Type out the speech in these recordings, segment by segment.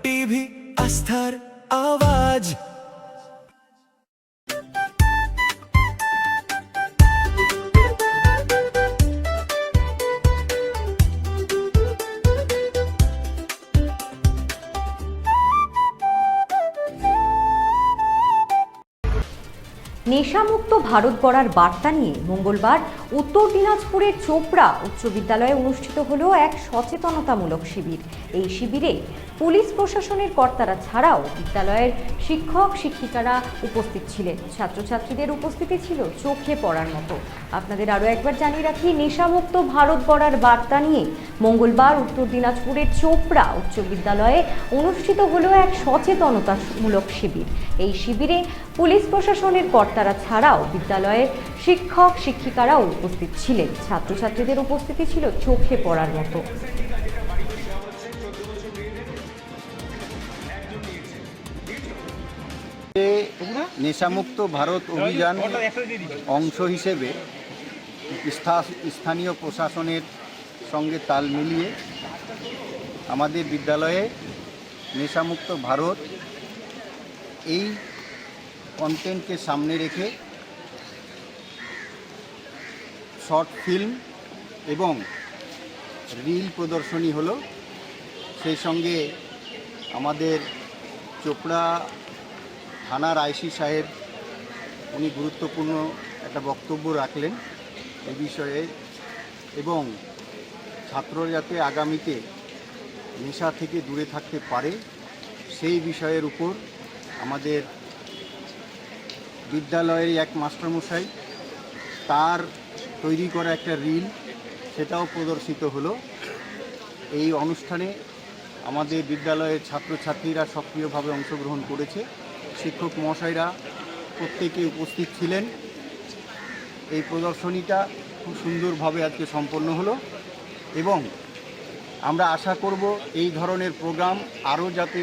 TV আস্থার আওয়াজ। নেশামুক্ত ভারত গড়ার বার্তা নিয়ে মঙ্গলবার উত্তর দিনাজপুরের চোপড়া উচ্চ বিদ্যালয়ে অনুষ্ঠিত হলো এক সচেতনতামূলক শিবির। এই শিবিরে পুলিশ প্রশাসনের কর্তারা ছাড়াও বিদ্যালয়ের শিক্ষক শিক্ষিকারা উপস্থিত ছিলেন। ছাত্রছাত্রীদের উপস্থিতি ছিল চোখে পড়ার মতো। আপনাদের আরও একবার জানিয়ে রাখি, নেশামুক্ত ভারত গড়ার বার্তা নিয়ে মঙ্গলবার উত্তর দিনাজপুরের চোপড়া উচ্চ বিদ্যালয়ে অনুষ্ঠিত হলো এক সচেতনতামূলক শিবির। এই শিবিরে পুলিশ প্রশাসনের কর্তারা ছাড়াও বিদ্যালয়ের শিক্ষক শিক্ষিকারাও উপস্থিত ছিলেন। ছাত্রছাত্রীদের উপস্থিতি ছিল চোখে পড়ার মতো। নেশামুক্ত ভারত অভিযান অংশ হিসেবে স্থানীয় প্রশাসনের সঙ্গে তাল মিলিয়ে আমাদের বিদ্যালয়ে নেশামুক্ত ভারত এই কন্টেন্টকে সামনে রেখে শর্ট ফিল্ম এবং রিল প্রদর্শনী হলো। সেই সঙ্গে আমাদের চোপড়া থানার আইসি সাহেব উনি গুরুত্বপূর্ণ একটা বক্তব্য রাখলেন এই বিষয়ে, এবং ছাত্ররা যাতে আগামীতে নেশা থেকে দূরে থাকতে পারে সেই বিষয়ের উপর আমাদের বিদ্যালয়ের এক মাস্টারমশাই তার তৈরি করা একটা রিল সেটাও প্রদর্শিত হলো। এই অনুষ্ঠানে আমাদের বিদ্যালয়ের ছাত্রছাত্রীরা সক্রিয়ভাবে অংশগ্রহণ করেছে। শিক্ষক মহাশয়রা প্রত্যেকে উপস্থিত ছিলেন। এই প্রদর্শনীটা খুব সুন্দরভাবে আজকে সম্পন্ন হলো এবং আমরা আশা করব এই ধরনের প্রোগ্রাম আরও যাতে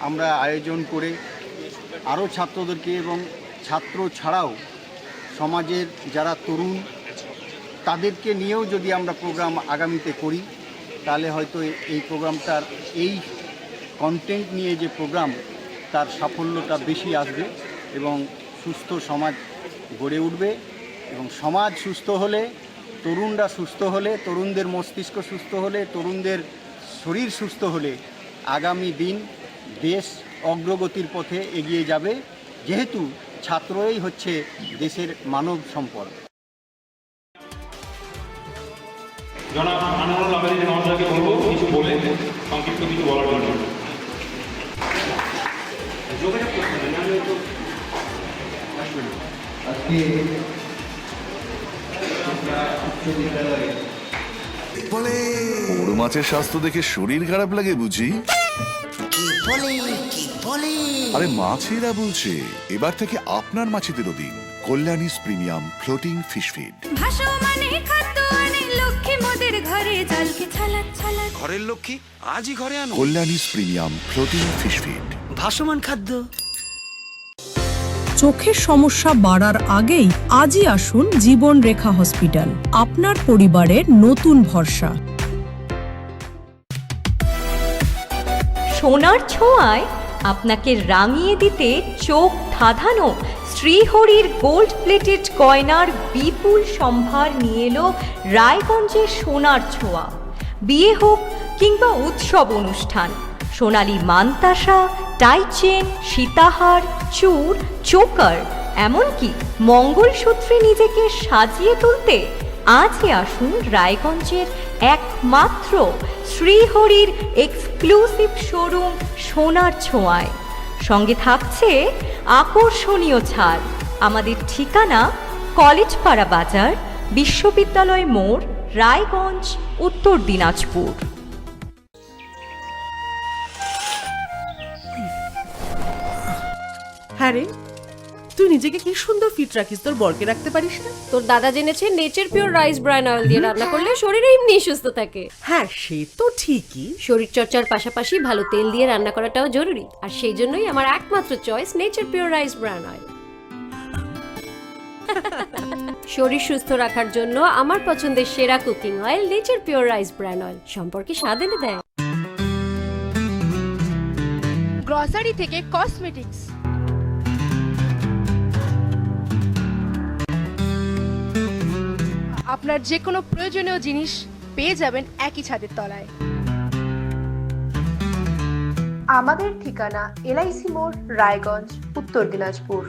আমরা আয়োজন করে আরও ছাত্রদেরকে এবং ছাত্র ছাড়াও সমাজের যারা তরুণ তাদেরকে নিয়েও যদি আমরা প্রোগ্রাম আগামীতে করি তাহলে হয়তো এই প্রোগ্রামটার এই কন্টেন্ট নিয়ে যে প্রোগ্রাম তার সাফল্যটা বেশি আসবে এবং সুস্থ সমাজ গড়ে উঠবে। এবং সমাজ সুস্থ হলে, তরুণরা সুস্থ হলে, তরুণদের মস্তিষ্ক সুস্থ হলে, তরুণদের শরীর সুস্থ হলে আগামী দিন দেশ অগ্রগতির পথে এগিয়ে যাবে, যেহেতু ছাত্রই হচ্ছে দেশের মানব সম্পদ। জনাব আনোয়ারুল আবেদিন মহাশয়কে বলবো কিছু বলে সংক্ষিপ্ত কিছু বলার জন্য। বড় মাছের স্বাস্থ্য দেখে শরীর খারাপ লাগে বুঝি? আরে মাছেরা বলছে এবার থেকে আপনার মাছেদেরও দিন কল্যাণীস প্রিমিয়াম ফ্লোটিং ফিশ ফিড। ঘরের লক্ষ্মী আজই ঘরে আনো কল্যাণীস প্রিমিয়াম ফ্লোটিং ফিশ ফিড, ভাসমান খাদ্য। চোখের সমস্যা বাড়ার আগেই আজই আসুন জীবন রেখা হসপিটাল, আপনার পরিবারের নতুন ভরসা। সোনার ছোঁয়ায় আপনাকে রাঙিয়ে দিতে চোখ ধাঁধানো শ্রীহরির গোল্ড প্লেটেড গয়নার বিপুল সম্ভার নিয়ে এলো রায়গঞ্জের সোনার ছোঁয়া। বিয়ে হোক কিংবা উৎসব অনুষ্ঠান, সোনালী মানতাসা, টাইচেন, সীতাহার, চূড়, চোকার, এমনকি মঙ্গলসূত্রে নিজেকে সাজিয়ে তুলতে আজই আসুন রায়গঞ্জের একমাত্র শ্রীহরির এক্সক্লুসিভ শোরুম সোনার ছোঁয়ায়। সঙ্গে থাকছে আকর্ষণীয় ছাড়। আমাদের ঠিকানা কলেজপাড়া বাজার, বিশ্ববিদ্যালয় মোড়, রায়গঞ্জ, উত্তর দিনাজপুর। হ্যাঁ রে, তুই নিজেকে কি সুন্দর ফিট রাখিস, তোর বরকে রাখতে পারিস না? তোর দাদা জেনেছে nature pure rice bran oil দিয়ে রান্না করলে শরীর এমনি সুস্থ থাকে। হ্যাঁ সে তো ঠিকই, শরীর চর্চার পাশাপাশি ভালো তেল দিয়ে রান্না করাটাও জরুরি, আর সেই জন্যই আমার একমাত্র choice nature pure rice bran oil. শরীর সুস্থ রাখার জন্য আমার পছন্দের সেরা cooking oil nature pure rice bran oil, সম্পর্কে স্বাদ এনে দেয়। গ্রসারি থেকে কসমেটিক্স, আপনার যে কোনো প্রয়োজনীয় জিনিস পেয়ে যাবেন একই ছাদের তলায়। আমাদের ঠিকানা LIC মোড়, রায়গঞ্জ, উত্তর দিনাজপুর।